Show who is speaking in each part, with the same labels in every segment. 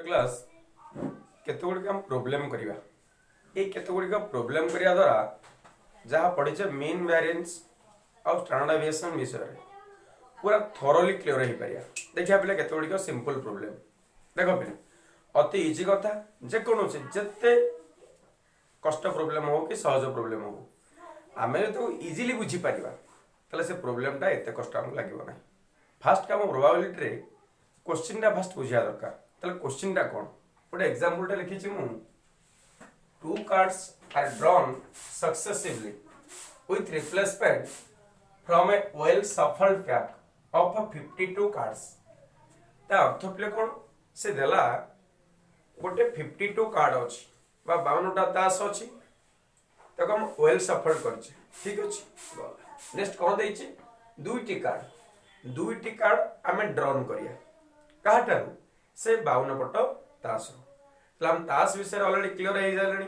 Speaker 1: Class केते गुड़िक हम problem करिवा ए केते गुड़िक प्रोब्लेम करिया द्वारा जहाँ पढ़े मीन वेरिएंस और स्टैंडर्ड डेविएशन विषय पूरा थोरोली क्लियर हो पारिया। देखिए पे केते गुड़िक सिंपल प्रोब्लेम देख पे अति इजी कथा जेकोसी जिते कष्ट प्रोब्लेम हो कि सहज प्रोब्लेम हो आम जो इजिली बुझीपर ताले से प्रोब्लेमटा एत कष्ट आमको लगे ना। फास्ट कम प्रोबाबिलिटी क्वेश्चन टा फास्ट बुझा दरकार ताले क्वेश्चन टा कौन गोटे एग्जांपल टा लिखी मु two cards are drawn successively with replacement from a well shuffled pack of 52 cards ता अर्थ प्ले कौन से देला गोटे 52 कार्ड अच्छी 52टा ताश अच्छी ताको हम वेल सफल करछे ठीक अछि। नेक्स्ट कौन देछि दुईटी कार्ड आमे ड्रॉन करिया काहाटारु से 52 पट ताश हम ताश विषय ऑलरेडी क्लियर हो जालनी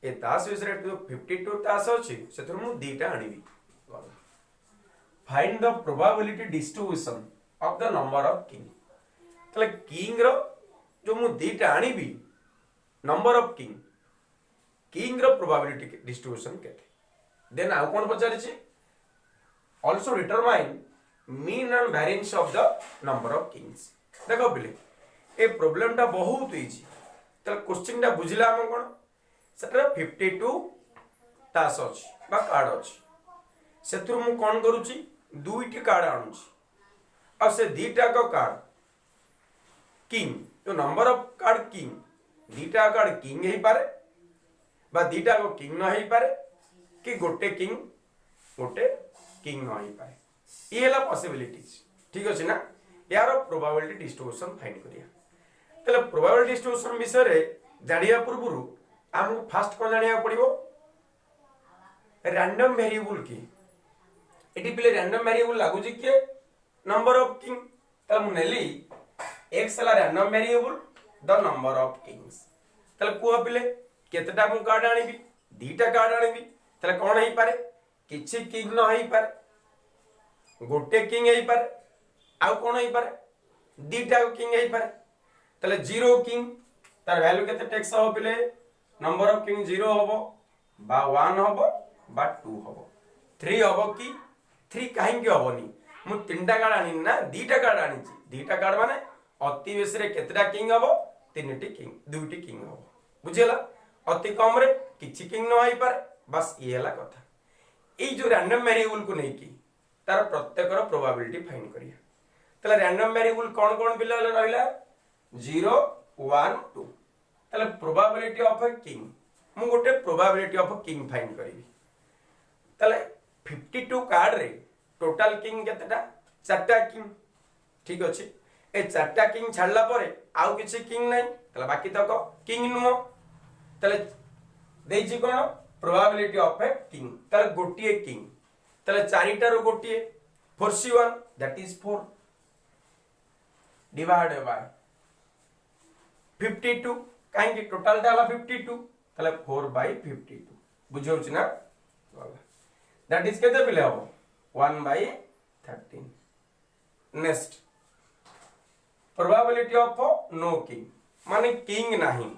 Speaker 1: ए ताश विषय 52 ताश अछि सेथुर मु दीटा आनिबी। Find the probability distribution of the number of king तले किंग रो जो मु दीटा आनिबी नंबर ऑफ किंग रो प्रोबेबिलिटी डिस्ट्रीब्यूशन केते देन आउ कोन पचारि छी also determine mean and variance of the number of kings। देखो बिले ए प्रॉब्लम टा बहुत इजी तले क्वेश्चन टा बुझिला हम कोन सेटा 52 तास अछि बा कार्ड अछि सेथुर मु कोन करूची दुईटी कार्ड आनुची आ से दीटा को कार्ड किंग जो नंबर ऑफ कार्ड किंग दीटा कार्ड किंग हे पारे बा दीटा को किंग न हे पारे कि गोटे किंग न हे पारे ये हैला पॉसिबिलिटीज ठीक अछि ना। यार प्रोबेबिलिटी डिस्ट्रीब्यूशन फाइंड करिया तले प्रोबेबिलिटी डिस्ट्रीब्यूशन विषय रे जानिया पूर्वरु हमको फास्ट कोन जानिया पड़िबो रैंडम वेरिएबल की एटी पिले रैंडम वेरिएबल लागु जी के नंबर ऑफ किंग तले मु नेली x ला random variable the number of kings तले को पिले केतेटा मु कार्ड आनिबी दीटा कार्ड आनिबी तले कोन हेई पारे किछि किंग न हेई पारे गोटे किंग हेई पारे आउ कोन हेई पारे दीटा किंग हेई पारे तले जीरो किंग तार वैल्यू केते टेक्स हो पिले नंबर ऑफ किंग 0 होबो बा 1 होबो बा 2 होबो 3 होबो कि 3 काहे कि होबोनी मु तीनटा कार्ड आनी ना दीटा कार्ड आनी छी दीटा कार्ड माने अति बेसी रे केतेटा किंग होबो तीनटी किंग दुईटी किंग होबो बुझिला अति कम रे किछि किंग न होई पारे बस ये हला कथा ए जो रैंडम वेरिएबल को नै कि तार प्रत्येक रो प्रोबेबिलिटी फाइंड करिया तले रैंडम वेरिएबल कोन कोन बिला रहइला 0 1 2 तले प्रोबेबिलिटी ऑफ अ किंग मु गोटे probability of a king find करिवि तले 52 कार्ड रे टोटल किंग केतेटा चारटा किंग ठीक अछि ए चारटा किंग छाडला परे आउ किछि किंग नै तले बाकी तक किंग नुहो तले देछि कोन प्रोबेबिलिटी ऑफ अ किंग तले गोटिए किंग तले चारिटा रो गोटिए 4c1 that is 4 divided by 52 काहे कि टोटल टा 52 तले 4/52 बुझौ छी ना दैट इज केते पिले हो 1/13। Next probability of no king माने किंग नाही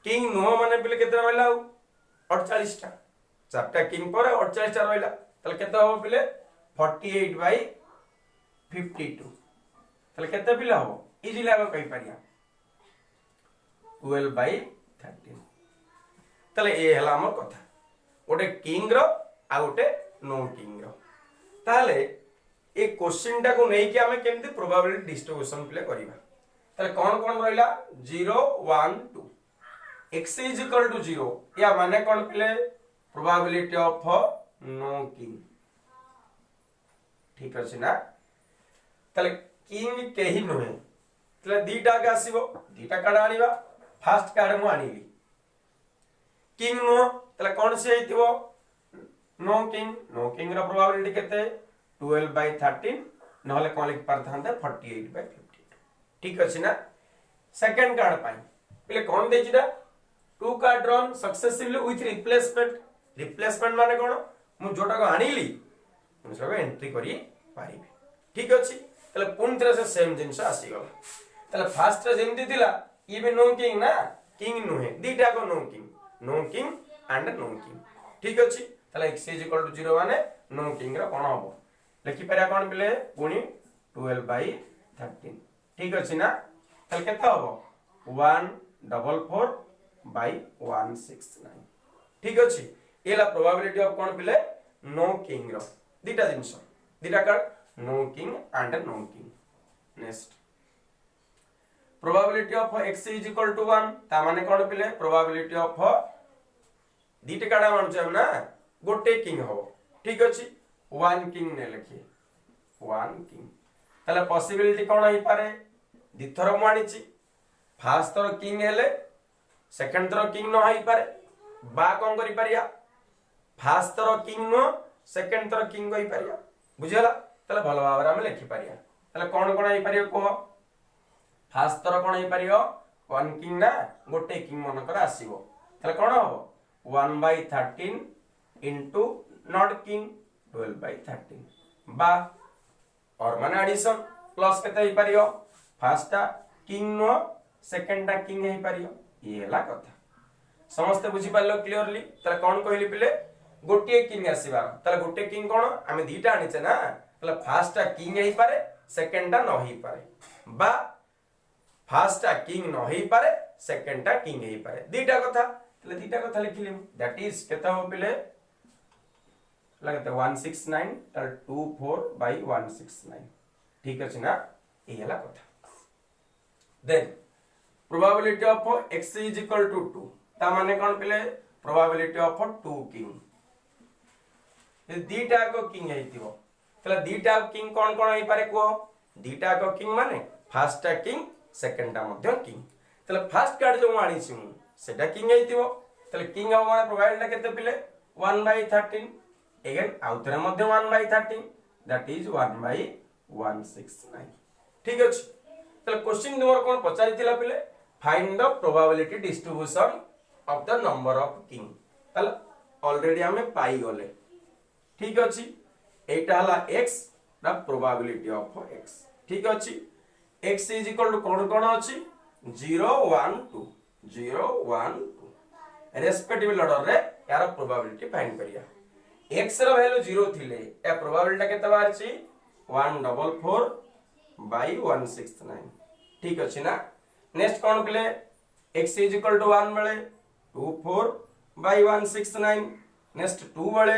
Speaker 1: किंग नो माने पिले केते रहला 48 टा चारटा किंग पर 48 टा रहला तले केते हो पिले 48/52 तले केते पिले हो इजी लागो कहि पारिया 12/13 तले ए हला हमर कथा गोटे किंग रो आ गोटे नो किंग रो ताले ए क्वेश्चन टा को नै कि हमें केमति प्रोबेबिलिटी डिस्ट्रीब्यूशन प्ले करिवा तले कोन कोन रहइला 0 1 2 x is equal to 0 या माने कोन प्ले प्रोबेबिलिटी ऑफ नो किंग ठीक अछि ना तले किंग केही नहे तले दीटा के आसीबो दीटा कार्ड आनिबा फास्ट कार्ड मु आनिली किंग नो तले कोन से हेतिबो नो किंग रो प्रोबेबिलिटी केते 12/13 नहले कोन लिख परथांते 48/52 ठीक अछि ना। सेकंड कार्ड पाई पहले कोन देजिदा two card drawn successively with replacement माने कोन मु जोटा को आनिली मु सब एंट्री करी पारिबे ठीक अछि तले पुन तरह से सेम जिंस आसी गला तले फास्ट रे जेमती थिला ई भी नो किंग ना किंग नुहे दीटा को no king and no king ठीक अछि तले x = 0 माने नो किंग रा कोन हबो लिखि परिया कोन पिले पुनी 12/13 ठीक अछि ना तले केता हबो 144/169 ठीक अछि एला प्रोबेबिलिटी ऑफ कोन पिले नो किंग रो दीटा जिंस दीटा का no king and no king next probability of x = 1 ता माने कोन पिले प्रोबेबिलिटी ऑफ दीटा काडा मानछ हम ना गोटे किंग हबो ठीक अछि 1 किंग ने लिखि 1 किंग तले पॉसिबिलिटी कोन होई पारे दिथर मानिछि फर्स्ट थर किंग हेले सेकंड थर किंग न होई पारे बा कोन करि पारिया फर्स्ट थर किंग नो सेकंड थर किंग होई पारिया बुझियला तले भलो भाबरा हम लिखि पारिया तले कोन कोन होई पारियो को फर्स्ट थर कोन होई पारियो 1 किंग ना गोटे किंग मन कर आसीबो तले कोन हबो 1/13 into not king 12/13 बा और माने एडिशन प्लस केते होई पारियो first king no second king होई पारियो ये हला कथा समस्त बुझी पारलो क्लियरली तले कोन कहली पिले गोटे किंग आसीबा तले गोटे किंग कोन आमे दीटा आनिचे ना तले फर्स्ट किंग होई पारे सेकंड न होई पारे बा फर्स्ट किंग न होई पारे सेकंड किंग होई पारे दीटा कथा तले दीटा कथा लिखिली दैट इज केता हो पिले लगते 169 तले 24/169 ठीक अछि ना ए हला कथा देन प्रोबेबिलिटी ऑफ x = 2 ता माने कोन पिले प्रोबेबिलिटी ऑफ 2 किंग ये दीटा को किंग हेतिबो तले दीटा किंग कोन कोन होई पारे को दीटा को किंग माने फर्स्ट किंग सेकंड टा मध्य किंग तले फर्स्ट कार्ड जो आनी छि सेटा किंग हेतिबो तले किंग हो माने प्रोबेबिलिटी केते पिले 1/13 अगेन आउतरे मध्य 1/13 दैट इज 1/169 ठीक अछि तले क्वेश्चन नंबर कोन पचारि थिला पिले find the probability distribution of the number of king तले ऑलरेडी हमें पाई गले ठीक अछि एटा हला x the probability of x ठीक अछि x = कोन कोन अछि 0 1 2 0 1 2 रेस्पेक्टिव ऑर्डर रे यार प्रोबेबिलिटी फाइंड करिया x रो वैल्यू 0 थिले ए प्रोबेबिलिटी केते बार छी 144/169 ठीक अछि ना नेक्स्ट कोन पिले x = 1 बेले 24/169 नेक्स्ट 2 बेले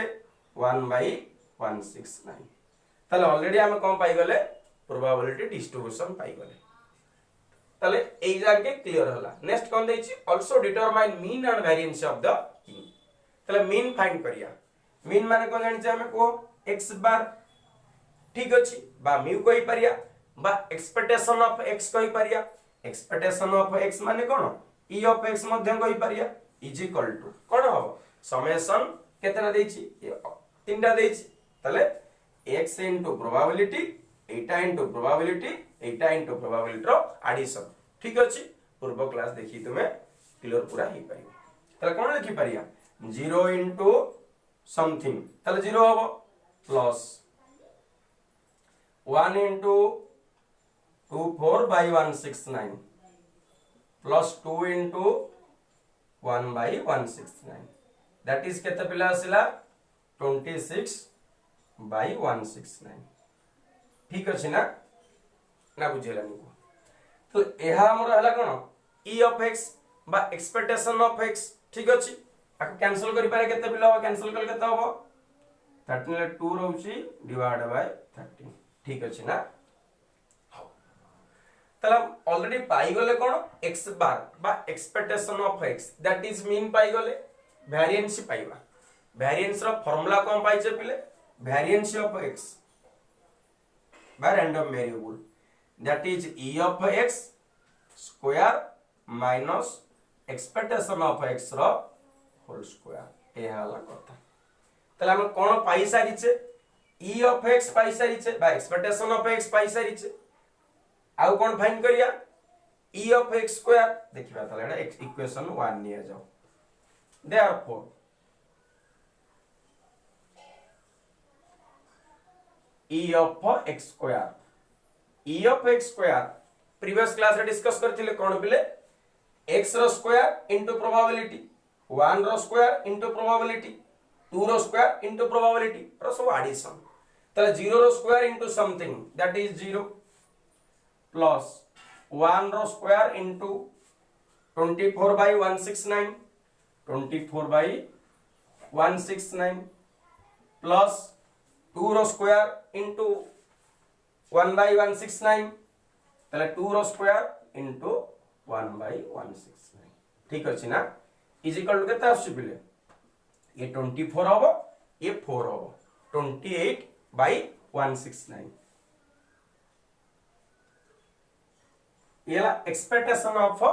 Speaker 1: 1/169 तले ऑलरेडी हम कोन पाई गले प्रोबेबिलिटी डिस्ट्रीब्यूशन पाई गले तले ए जाके क्लियर होला नेक्स्ट कोन दैछि also determine mean and variance of the king तले मीन फाइंड करिया मीन माने कोन जानि हमें को x बार ठीक अछि बा म्यू कोइ परिया बा एक्सपेक्टेशन ऑफ x कोइ परिया एक्सपेक्टेशन ऑफ x माने कोन e ऑफ x मध्य कोइ परिया इज इक्वल टू कोन हो समेशन केतना दैछि तीनटा दैछि तले x into probability एटा into probability एटा into probability रो एडिशन ठीक अछि पूर्व क्लास देखि तुमे क्लियर पूरा ही परियो तले कोन लिखि परिया 0 into something तले 0 होबो plus 1 into 24/169 plus 2 into 1/169 that is केते पिला आसिला 26/169 ठीक अछि ना ना बुझेला निको तो एहा हमर हला कोन e of x बा एक्सपेक्टेशन ऑफ x ठीक अछि आ कैंसिल करि पारे केते पिला हो कैंसिल कर केते होबो 13 ले 2 रहउची डिवाइड बाय 13 ठीक अछि ना तला ऑलरेडी पाई गले कोन x बार बा expectation of x that is mean पाई गले वेरिएंस पाइबा वेरिएंस रो फार्मूला कोन पाइछे पिले variance of x by random variable that is e of x square minus expectation of x रो whole square ए हला कथा तले हम कोन पाई सारिछे e of x पाई सारिछे बा expectation of x पाई सारिछे आउ कोन फाइंड करिया e of x square देखिबा तले एटा इक्वेशन 1 निया जाओ therefore e of x square previous class रे डिस्कस करथिले कोन पिले x रो स्क्वायर इनटू प्रोबेबिलिटी 1 रो स्क्वायर इनटू प्रोबेबिलिटी 2 रो स्क्वायर इनटू प्रोबेबिलिटी रो सब एडिशन तले 0 रो square into something that is 0 plus 1 रो square into 24 by 169 24 by 169 plus 2 रो स्क्वायर इनटू 1 by 169 तले 2 रो स्क्वायर इनटू 1 by 169 ठीक अछि ना इज इक्वल टू केता आछि बिले ये 24 होबो ये 4 होबो 28 by 169 येला एक्सपेक्टेशन ऑफ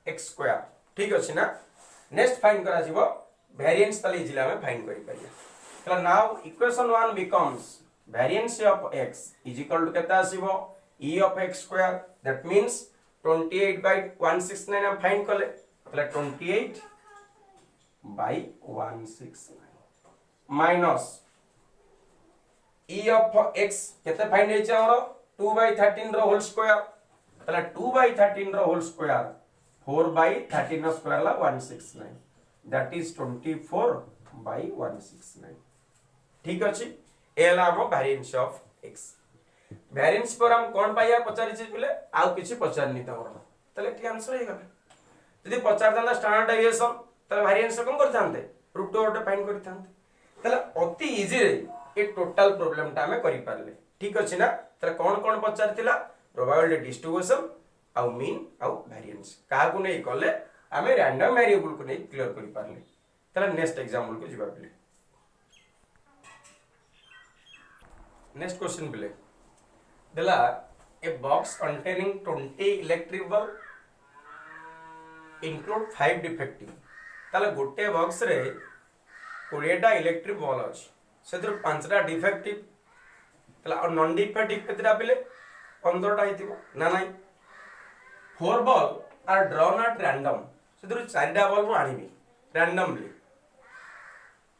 Speaker 1: x स्क्वायर ठीक अछि ना नेक्स्ट फाइंड करा जिवो वेरिएंस तले जिला में फाइंड करि परिया तला now equation 1 becomes variance of x is equal to केता आसीबो e of x square that means 28 by 169 हम फाइंड करले तला 28 by 169 minus e of x केते फाइंड हे छै हमरो 2 by 13 रो होल स्क्वायर तला 2 by 13 रो होल स्क्वायर 4 by 13 रो स्क्वायर ला 169 that is 24 by 169 ठीक अछि एला हम वेरिएंस ऑफ x वेरिएंस पर हम कोन पाइया पचारि छै बोले आउ किछि पचारनी तमरो तले ठीक आंसर हे गले यदि पचार दाना स्टैंडर्ड डेविएशन तले वेरिएंस कोन करथांते रूट ओवर फाइंड करथांते तले अति इजी रे ए टोटल प्रॉब्लम ता हमें करि पारले ठीक अछि ना तले कोन कोन पचारथिला प्रोबेबिलिटी डिस्ट्रीब्यूशन आउ मीन आउ वेरिएंस का को नै कले हमें रैंडम वेरिएबल को नै क्लियर करि पारले तले नेक्स्ट एग्जांपल को जिबा बिले नेक्स्ट क्वेश्चन बिले देला a box containing 20 electric bulb include 5 defective ताले गोटे बॉक्स रे 20 टा इलेक्ट्रिक बल्ब अछि सेतिर 5 टा डिफेक्टिव ताला और नॉन डिफेक्टिव केतरा बिले 15 टा हितिबो ना नाही 4 bulb are drawn at random सेतिर 4 टा बल्ब आनिबी रैंडमली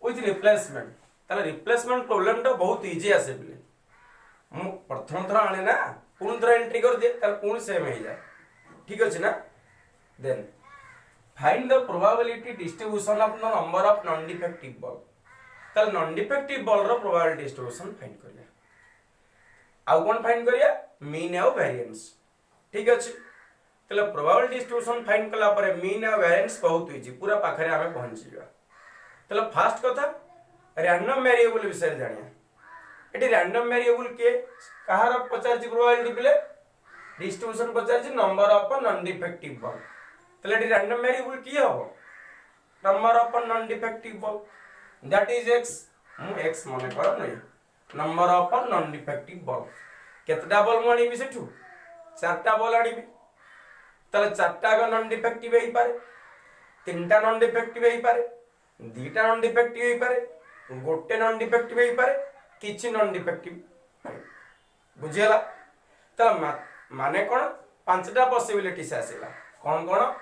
Speaker 1: विथ रिप्लेसमेंट ताला रिप्लेसमेंट प्रॉब्लम टा बहुत इजी आसे बिले मु प्रथम थरा आने ना पूर्ण थरा एंट्री कर दे तार पूर्ण सेम हो जाए ठीक अछि ना then find the probability distribution of the number of non defective bulb तार नॉन डिफेक्टिव बल्ब रो प्रोबेबिलिटी डिस्ट्रीब्यूशन फाइंड करिया आउ कोन फाइंड करिया मीन और वेरिएंस ठीक अछि तले प्रोबेबिलिटी डिस्ट्रीब्यूशन फाइंड कला पर मीन और वेरिएंस बहुत इजी पूरा पाखरे हमें पहुंच जिवा तले फर्स्ट कथा रैंडम वेरिएबल विषय जानिया एटी रैंडम वेरिएबल के कहार पचार जी प्रोबेबिलिटी बिले डिस्ट्रीब्यूशन पचार जी number of non defective bulb तले एटी रैंडम वेरिएबल की हो number of non defective bulb that is x x माने कर नै number of non defective bulb केतटा बल्ब आनी बि सेठू चारटा बल्ब आनी बि तले चारटा का नॉन डिफेक्टिव हेई पारे तीनटा नॉन डिफेक्टिव हेई पारे दीटा नॉन डिफेक्टिव हेई पारे गोटे नॉन डिफेक्टिव हेई पारे किछि नॉन डिफेक्टिव बुझियला त माने कोन पांचटा पॉसिबिलिटी से आसेला कोन कोन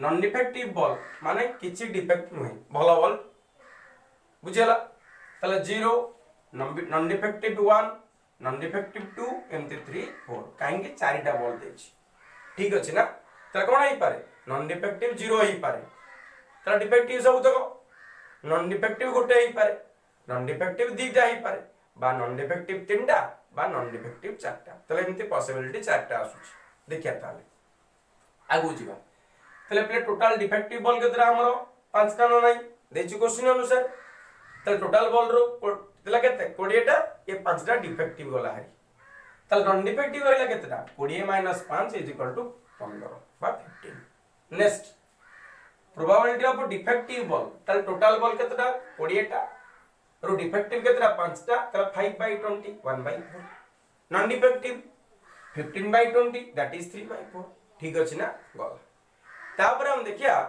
Speaker 1: नॉन डिफेक्टिव बल्ब माने किछि डिफेक्ट नै भलो बल्ब बुझियला तले 0 नॉन डिफेक्टिव 1 नॉन डिफेक्टिव 2 एमती 3 4 काहे कि चारिटा बल्ब देछि ठीक अछि ना त कोन हेई पारे नॉन डिफेक्टिव 0 हेई पारे त डिफेक्टिव सब तो नॉन डिफेक्टिव गोटे हेई पारे नॉन डिफेक्टिव दीटा हेई पारे बा नॉन डिफेक्टिव तीनटा बा नॉन डिफेक्टिव चारटा तले एमती पॉसिबिलिटी चारटा आसुछ देखिया ताले आगु जिबा तले प्ले टोटल डिफेक्टिव बल्ब केतरा हमरो पांचटा न नाही देछि क्वेश्चन अनुसार तले टोटल बल्ब रो तले केते 20 टा ये पांचटा डिफेक्टिव गला हरी तले नॉन डिफेक्टिव रहला केतरा 20 - 5 = 15 बा 15 next probability of defective bulb तले टोटल बल्ब केतरा 20 टा रो डिफेक्टिव केतरा 5 टा तले 5 by 20 1 by 4 non defective 15 by 20 that is 3 by 4 ठीक अछि ना गला तापर हम देखिया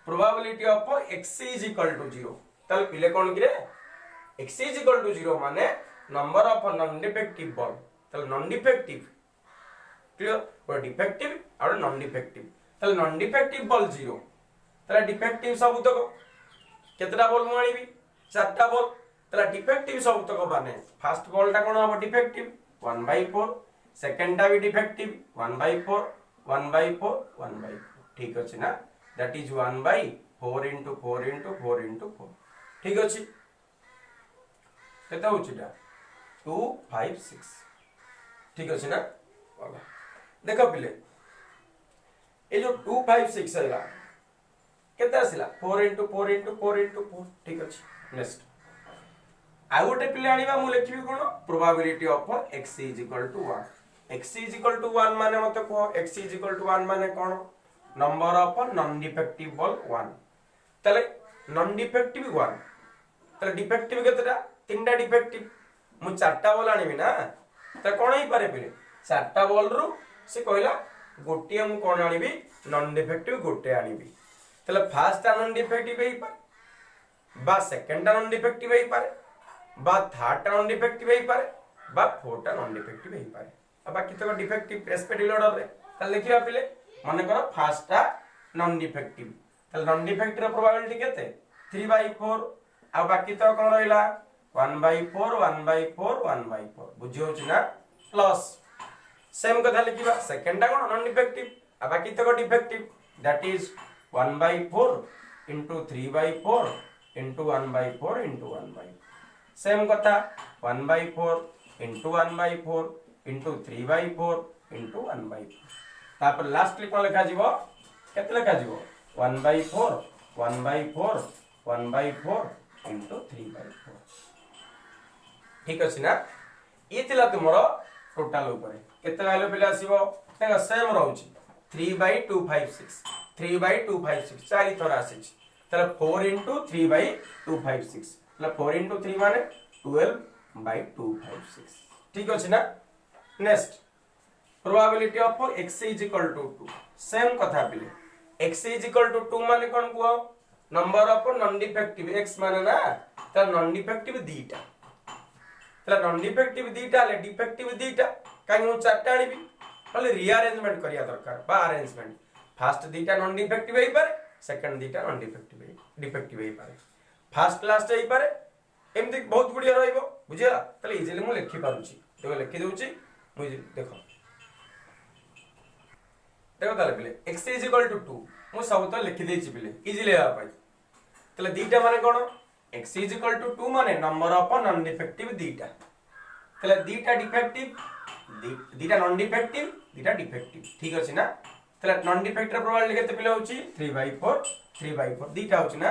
Speaker 1: probability of x is equal to 0 तले पिले कोन किरे x इज इक्वल टू 0 माने number of non defective bulb तले नॉन डिफेक्टिव क्लियर और डिफेक्टिव और नॉन डिफेक्टिव तले नॉन डिफेक्टिव बल्ब 0 तले डिफेक्टिव सब तक केतरा बल्ब मानिबी चारटा बल्ब तला डिफेक्टिव सब तक माने फर्स्ट बल्ब ता कोन हो डिफेक्टिव 1 by 4 सेकंड टा भी डिफेक्टिव 1 by 4 1/4 1/4 ठीक अछि ना that is 1/4 into 4 into 4 into 4 ठीक अछि केता होचिटा 2 5 6 ठीक अछि ना देखो पिले ए जो 2 5 6 हैला केता आसिला 4 into 4 into 4 into 4 ठीक अछि नेक्स्ट आ गोटे पिले आनिबा मु लिखिबी कोन probability of x is equal to 1 x is equal to 1 माने मते को x is equal to 1 माने कोन number of non defective ball 1 तले नॉन डिफेक्टिव 1 तले डिफेक्टिव केतेटा तीनटा डिफेक्टिव मु चारटा बॉल आनिबी ना त कोन ही पारे पिले चारटा बॉल रु से कहला गोटिए मु कोन आनिबी नॉन डिफेक्टिव गोटे आनिबी तले फर्स्ट नॉन डिफेक्टिव हेई पारे बा सेकंड नॉन डिफेक्टिव हेई पारे बा थर्ड नॉन डिफेक्टिव हेई पारे बा फोर्थ नॉन डिफेक्टिव हेई पारे अब बाकी तो डिफेक्टिव रेस्पेक्टिव ऑर्डर रे तले देखिबा पिले माने करो फर्स्ट नॉन डिफेक्टिव तले नॉन डिफेक्टिव प्रोबेबिलिटी केते 3/4 आ बाकी तो कोन रहिला 1/4 1/4 1/4 बुझियो छि ना प्लस सेम कथा लिखिबा सेकंड कोन नॉन डिफेक्टिव आ बाकी तो defective that is 1/4 into 3/4 into 1/4 into 1/4 same कथा 1/4 into 1/4 into 3/4 into 1/4 तापर लास्ट कोन लिखा जीवो केते लिखा जीवो 1/4 1/4 1/4 into 3/4 ठीक अछि ना ई थिला तुमरो टोटल ऊपर केते वैल्यू पिला आसीबो देखो सेम रहउची 3/256 3/256 चारि थोरा आसी तले 4 into 3/256 तले 4 into 3 माने 12/256 ठीक अछि ना next probability of x is equal to 2 same कथा पिले x is equal to 2 माने कोन को number of non defective x माने ना त नॉन डिफेक्टिव दीटा तले नॉन डिफेक्टिव दीटा ले डिफेक्टिव दीटा काई मु चारटा आनिबी खाली रीअरेंजमेंट करिया दरकार बा अरेंजमेंट फर्स्ट दीटा नॉन डिफेक्टिव हेई पारे सेकंड दीटा नॉन डिफेक्टिव हेई पारे फर्स्ट लास्ट हेई पारे एमति बहुत गुडिया रहइबो बुझिया तले इजिली मु लिखि पारुची देखो लिखि देउची मु देखो देखो तले पिले x is equal to 2 मु सब तो लिखि देछि पिले इजिली आ पाई तले दीटा माने कोन x is equal to 2 माने नंबर ऑफ नॉन डिफेक्टिव दीटा तले दीटा डिफेक्टिव दीटा नॉन डिफेक्टिव दीटा डिफेक्टिव ठीक अछि ना तले नॉन डिफेक्टिव प्रोबेबिलिटी केते पिले होची 3/4 दीटा होची ना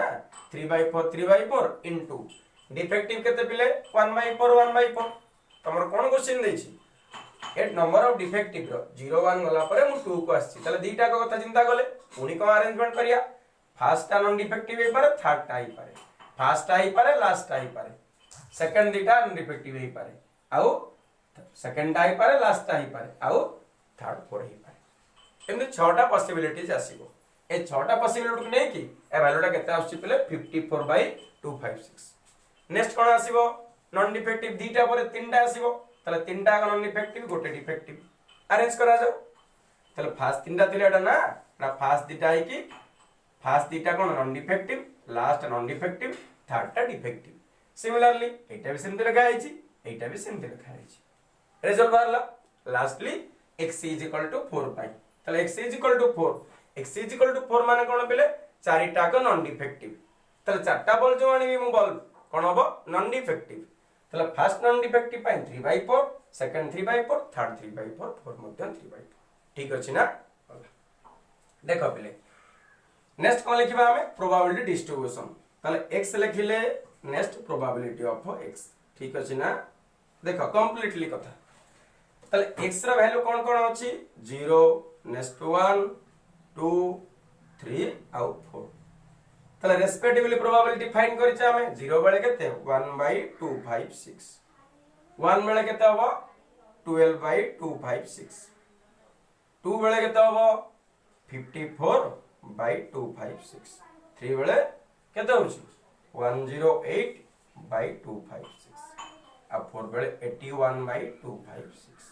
Speaker 1: 3/4 इनटू डिफेक्टिव केते पिले 1/4 तमर कोन क्वेश्चन देछि ए नंबर ऑफ डिफेक्टिव रो 0 1 गला परे मु 2 को आछि तले दीटा को कथा चिंता गले पुनी को अरेंजमेंट करिया फर्स्ट नॉन डिफेक्टिव हे पारे थर्ड आई पारे फर्स्ट आई पारे लास्ट आई पारे सेकंड दीटा नॉन डिफेक्टिव हे पारे आउ सेकंड आई पारे लास्ट आई पारे आउ थर्ड फोर हे पारे एमि 6टा पॉसिबिलिटीज आसीबो ए 6टा पॉसिबिलिटी नै कि ए वैल्यूटा केते आछि पिले 54/256 नेक्स्ट कोन आसीबो नॉन डिफेक्टिव दीटा परे तीनटा आसीबो तले तीनटा नॉन डिफेक्टिव गोटे डिफेक्टिव अरेंज करा जाऊ तले फास्ट तीनटा थिलेटा ना फास्ट दीटा है कि फास्ट दीटा कोन non defective last non defective third टा डिफेक्टिव सिमिलरली एटा भी सेमते लिखा है छी एटा भी सेमते लिखा है छी result Barla lastly x is equal to 4 पाई तले x is equal to 4 माने कोन पिले चारिटा को नॉन डिफेक्टिव तले चारटा बॉल जो आनी मु बॉल कोन हबो नॉन डिफेक्टिव तले फर्स्ट नॉन डिफेक्टिव पाई 3/4 सेकंड 3/4 थर्ड 3/4 फोर्थ मध्य 3/4 ठीक अछि ना देखो पिले नेक्स्ट कोन लिखिबा हमें प्रोबेबिलिटी डिस्ट्रीब्यूशन तले x लिखिले नेक्स्ट प्रोबेबिलिटी ऑफ x ठीक अछि ना देखो कंप्लीटली कथा तले x रा वैल्यू कोन कोन अछि 0 नेक्स्ट 1 2 3 आउट 4 तले रेस्पेक्टिवली प्रोबेबिलिटी फाइंड करि छ हमें 0 बेले केते 1/256 1 बेले केते हबो 12/256 2 बेले केते हबो 54/256 3 बेले केते होछि 108/256 आ 4 बेले 81/256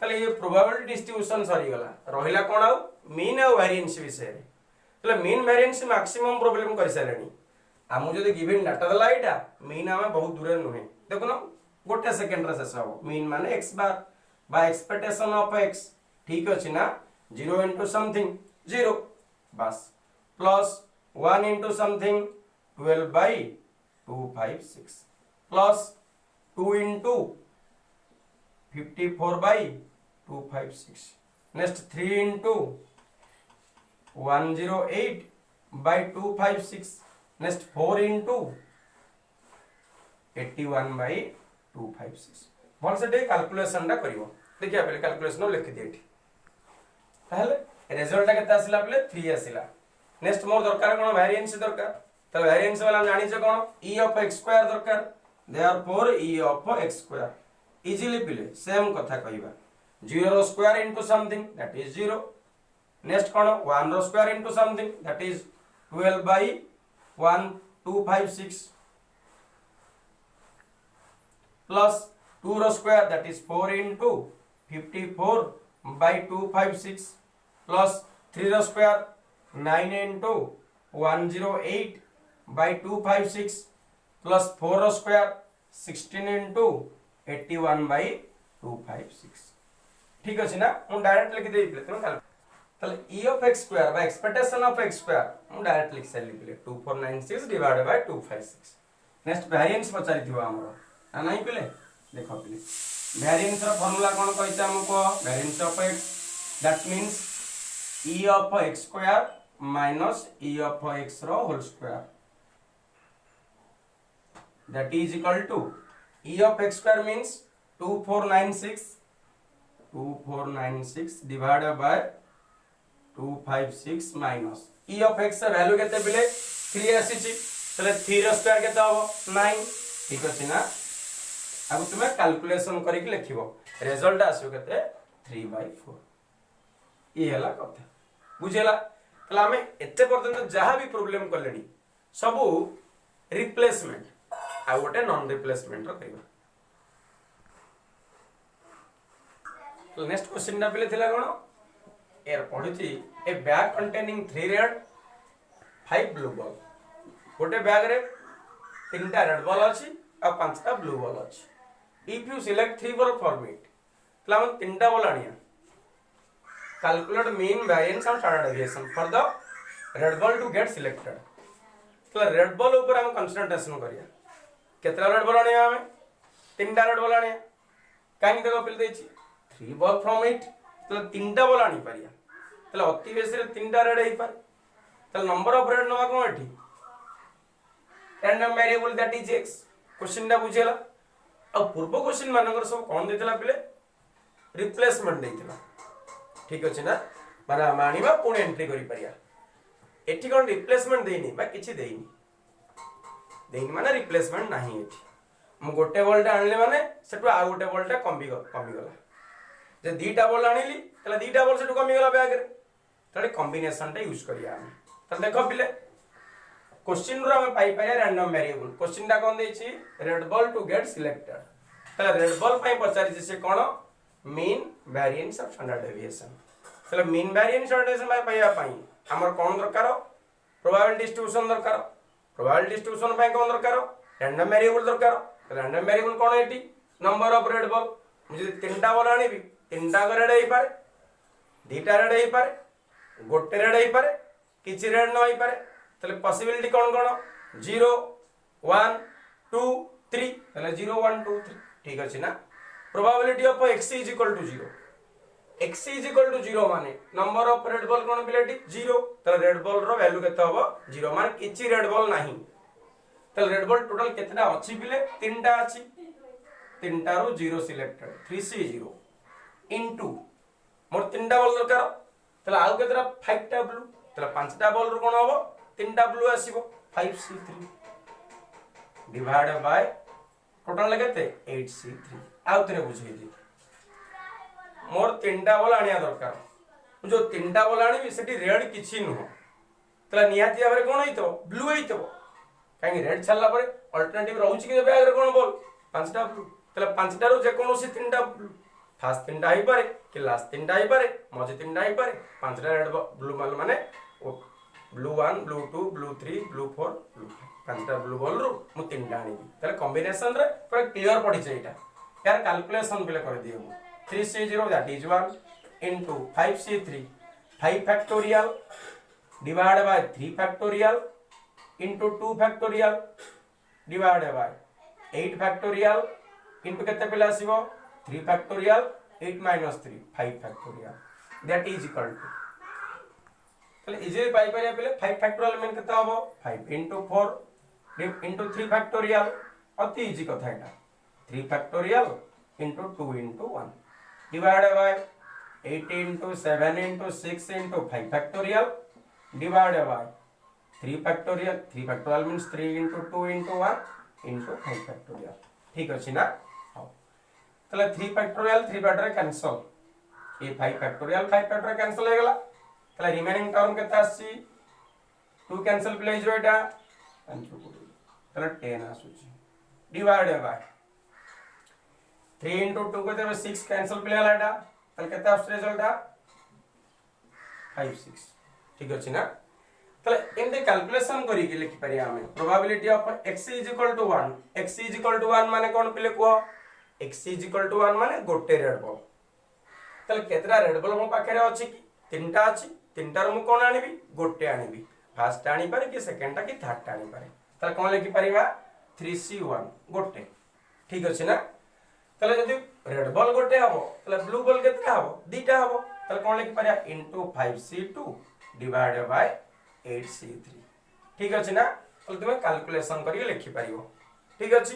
Speaker 1: तले ये प्रोबेबिलिटी डिस्ट्रीब्यूशन सरी गला रहिला कोन आ मीन आ वेरिएंस विषय रे तले मीन वेरिएंस मैक्सिमम प्रॉब्लम कर सारणी आमु जदि गिवन डाटा दला एटा मीन आमे बहुत दूर नुहे देखो न गोटे सेकंड रे शेष हो मीन माने x बार बा एक्सपेक्टेशन ऑफ x ठीक अछि ना 0 into something 0 बस plus 1 into something 12 by 256 plus 2 into 54 by 256 next 3 into 108 by 256 next 4 into 81 by 256 भल से कैलकुलेशन करिवो देखिए पहले कैलकुलेशन लिखि दे एठी ताहले रिजल्ट केते आसिला पहले 3 आसिला नेक्स्ट मोर दरकार कोन वेरिएंस दरकार त वेरिएंस वाला जानि छ कोन e ऑफ x स्क्वायर दरकार therefore e of x square easily पहले सेम कथा कहिबा 0 रो square into something that is 0 next कोन 1 रो square into something that is 12 by 1256 plus 2 रो square that is 4 into 54 by 256 plus 3 रो स्क्वायर 9 into 108 by 256 plus 4 रो स्क्वायर 16 into 81 by 256 ठीक अछि ना हम डायरेक्ट लिख देई पले तुम ताले e of x square by expectation of x square हम डायरेक्ट लिख से लिख ले 2496 divided by 256 नेक्स्ट वेरिएंस पचारि दिबो हमरो आ नहीं पले देखो पले वेरिएंस रो फार्मूला कोन कहैते हमको variance of x that means e of x square minus e of x रो whole square that is equal to e of x square means 2496 divided by 256 minus e of x value केते बिले 3 आसीची तले 3 रो square केते हो 9 ठीक अछि ना अब तुमे कैलकुलेशन करि के लिखिबो रिजल्ट आसीओ केते 3/4 ई हला कथा बुझेला तला हमें एते पर्यंत जहां भी प्रॉब्लम करलेनी सब रिप्लेसमेंट आ गोटे नॉन रिप्लेसमेंट रो करबा तो नेक्स्ट क्वेश्चन ना पहले थिला कोन एर पढिथि ए bag containing 3 red 5 blue ball गोटे बैग रे तीनटा रेड बॉल अछि आ पांचटा ब्लू बॉल अछि if you select 3 ball format तला हम तीनटा बॉल आनिया calculate mean variance and standard deviation for the red ball to get selected तो रेड बॉल ऊपर हम कंसंट्रेशन करिया केतरा रेड बॉल आनिया हमें तीनटा रेड बॉल आनिया काहे देखो पिल देछि 3 बॉल फ्रॉम इट तो तीनटा बॉल आनी परिया तो अति बेसी रे तीनटा रेड हेई पार तो नंबर ऑफ रेड नवा कोन एठी random variable that is x question दा बुझेला अब पूर्व क्वेश्चन मानकर सब कोन देतला पिले रिप्लेसमेंट देतला ठीक अछि ना माने मानिबा पुणी एंट्री करि परिया एठी कोन रिप्लेसमेंट देइनी बा किछि देइनी माने रिप्लेसमेंट नाही एठी हम गोटे बॉलटा आनले माने सेटु आ गोटे बॉलटा कमी गला जे दीटा बॉल आनिली तले दीटा बॉल सेटु कमी गला बैग रे तले कॉम्बिनेशन टा यूज करिया हम त देखो पिले क्वेश्चन रो हम पाई पाया रैंडम वेरिएबल क्वेश्चन टा कोन देछि red ball to get selected तले रेड बॉल पई पचारि जे से कोन mean variance of standard deviation तले मीन वेरिएंस स्टैंडर्ड डेविएशन पाइया पाई हमर कोन दरकार प्रोबेबिलिटी डिस्ट्रीब्यूशन दरकार प्रोबेबिलिटी डिस्ट्रीब्यूशन पई कोन दरकार रैंडम वेरिएबल दरकार रैंडम वेरिएबल कोन एटी नंबर ऑफ रेड बॉल मुझे तीनटा बॉल आनीबी तीनटा रेड हेई पारे दीटा रेड हेई पारे गोटे रेड हेई पारे किछि रेड न हेई पारे तले पॉसिबिलिटी कोन 0 1 2 3 तले 0 1 2 3 ठीक अछि ना probability of x is equal to 0 x is equal to 0 माने नंबर ऑफ रेड बॉल कोन बिलेटी 0 तले रेड बॉल रो वैल्यू केते होबो 0 माने किछि रेड बॉल नाही तले रेड बॉल टोटल केतना अछि बिले तीनटा अछि तीनटा रो 0 सिलेक्टेड 3 से 0 इनटू मोर तीनटा बॉल दरकार तले आउ केतरा 5 टा ब्लू तले पांचटा बॉल रो कोन होबो तीनटा ब्लू आसीबो 5c3 डिवाइडेड बाय टोटल केते 8c3 आउ तरे बुझै दी मोर तीनटा बॉल आनिया दरकार जो तीनटा बॉल आनी सेठी रेड किछि नुह तले नियाती भाबरे कोन होइतो ब्लू होइतो काहे रेड छल्ला परे अल्टरनेटिव रहउछि कि बैग रे कोन बॉल पांचटा ब्लू तले पांचटा रो जे कोनोसी तीनटा ब्लू फास्ट तीनटा आइ पारे कि लास्ट तीनटा आइ पारे मजे तीनटा आइ पारे पांचटा रेड ब्लू बॉल माने blue 1 blue 2 blue 3 blue 4 blue 5 पांचटा ब्लू बॉल रो मु तीनटा आनिबी तले कॉम्बिनेशन रे पूरा क्लियर पड़ी छै एटा यार कैलकुलेशन बिले कर दियो 3c0 that is 1 into 5c3 5 factorial divide by 3 factorial into 2 factorial divide by 8 factorial into केते पिले आसीबो 3 factorial 8 minus 3 5 factorial that is equal to तले इजीली पाई परिया पिले 5 फैक्टोरियल मीन केते हबो 5 इंटू 4 इंटू 3 फैक्टोरियल अति इजी कथा एटा 3 factorial into 2 into 1 divide by 8 into 7 into 6 into 5 factorial divide by 3 factorial means 3 into 2 into 1 into 5 factorial ठीक अछि ना हां तले 3 फैक्टोरियल कैंसिल ये 5 फैक्टोरियल कैंसिल हो गला तले रिमेनिंग टर्म केता आसी 2 कैंसिल प्ले जो एटा तले 10 आसुची डिवाइड बाय 3 इंटू 2 को देबे 6 कैंसिल प्ले वाला एटा तले केता आस रिजल्ट 5 6 ठीक अछि ना तले एंडे कैलकुलेशन करी के लिखि परिया हमें प्रोबेबिलिटी ऑफ x = 1 x = 1 माने कोन पिले को x = 1 माने गोटे रेड बॉल तले केतरा रेड बॉल मो पाखरे अछि कि तीनटा अछि तीनटार मु कोन आनिबी गोटे आनिबी फर्स्ट आनी पारे कि सेकंडटा कि थर्डटा आनी पारे तले कोन लिखि परिबा 3c1 गोटे ठीक अछि ना तले जदि रेड बॉल गोटे हबो तले ब्लू बॉल केतरा हबो दीटा हबो तले कोन लिखि परिया into 5c2 divide by 8c3 ठीक अछि ना तले तुमे कैलकुलेशन करिके लिखि परिबो ठीक अछि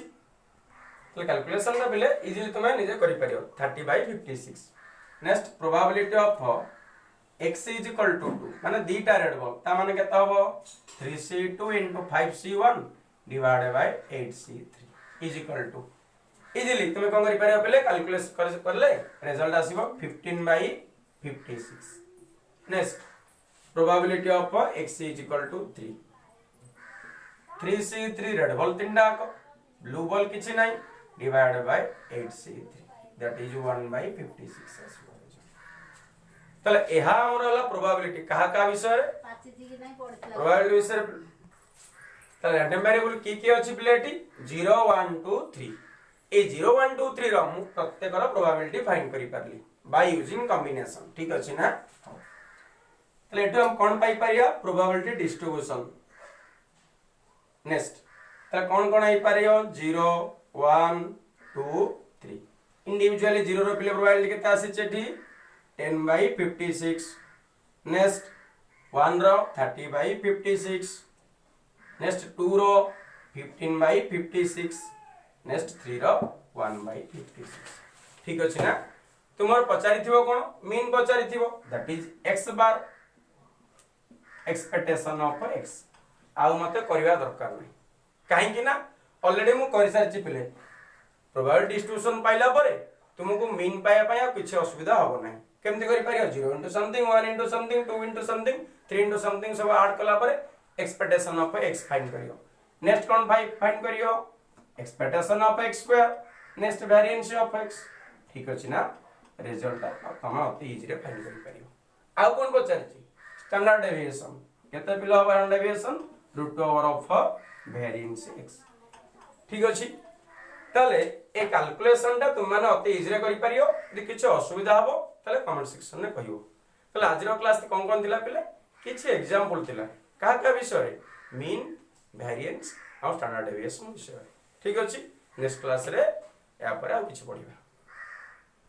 Speaker 1: तले कैलकुलेशन ना बिले इजीली तुमे निजे करि परिबो 30/56 नेक्स्ट प्रोबेबिलिटी ऑफ x = 2 माने दीटा रेड बॉल ता माने केता हबो 3c2 * 5c1 divide by 8c3 = easily तुमे कोन करि परिबो पहिले कैलकुलेशन करले रिजल्ट आसीबो 15/56 next probability of x = 3 3c3 red ball तीनटा को ब्लू बॉल किछि नाही divide by 8c3 that is 1/56 आसीबो तले एहा हमर वाला प्रोबेबिलिटी कहा का विषय रे पाचिति कि नाही पड़तला प्रोबेबिलिटी विषय तले रैंडम वेरिएबल की अछि प्लेटी 0 1 2 3 ए 0 1 2 3 रो मु प्रत्येक रो प्रोबेबिलिटी फाइंड करि परली बाय यूजिंग कॉम्बिनेशन ठीक अछि ना तले एटो हम कोन पाई परिया प्रोबेबिलिटी डिस्ट्रीब्यूशन नेक्स्ट तले कोन आई परियो 0 1 2 3 इंडिविजुअली 0 रो पिले प्रोबेबिलिटी केता आसी चेठी 10/56 नेक्स्ट 1 रो 30/56 नेक्स्ट 2 रो 15/56 नेक्स्ट 3 रो 1/56 ठीक अछि ना तुमर पचारि थिबो कोन मीन पचारि थिबो that is x bar expectation of x आउ मते करबा दरकार नै काहे कि ना ऑलरेडी मु करि सारछि पिले प्रोबेबिलिटी डिस्ट्रीब्यूशन पाइला परे तुमको मीन पाया पाया किछ असुविधा होबो नै केमते करि पारियो 0 into something 1 into something 2 into something 3 into something सब ऐड कला परे एक्सपेक्टेशन ऑफ x फाइंड करियो नेक्स्ट कोन फाइंड करियो expectation of x square next variance of x ठीक अछि ना रिजल्ट तमा अति इजी रे फाइंड करि पारियो आ कोन पचारछि स्टैंडर्ड डेविएशन केते pillow standard deviation √of variance x ठीक अछि तले ए कैलकुलेशन ता तुम माने अति इजी रे करि पारियो यदि किछ असुविधा हबो तले कमेंट सेक्शन में कहियो तले आज रो क्लास कोन थिला पिले किछ एग्जांपल थिला का विषय मीन वेरिएंस और स्टैंडर्ड डेविएशन विषय ठीक अछि नेक्स्ट क्लास रे या पर आ किछ पढिबा।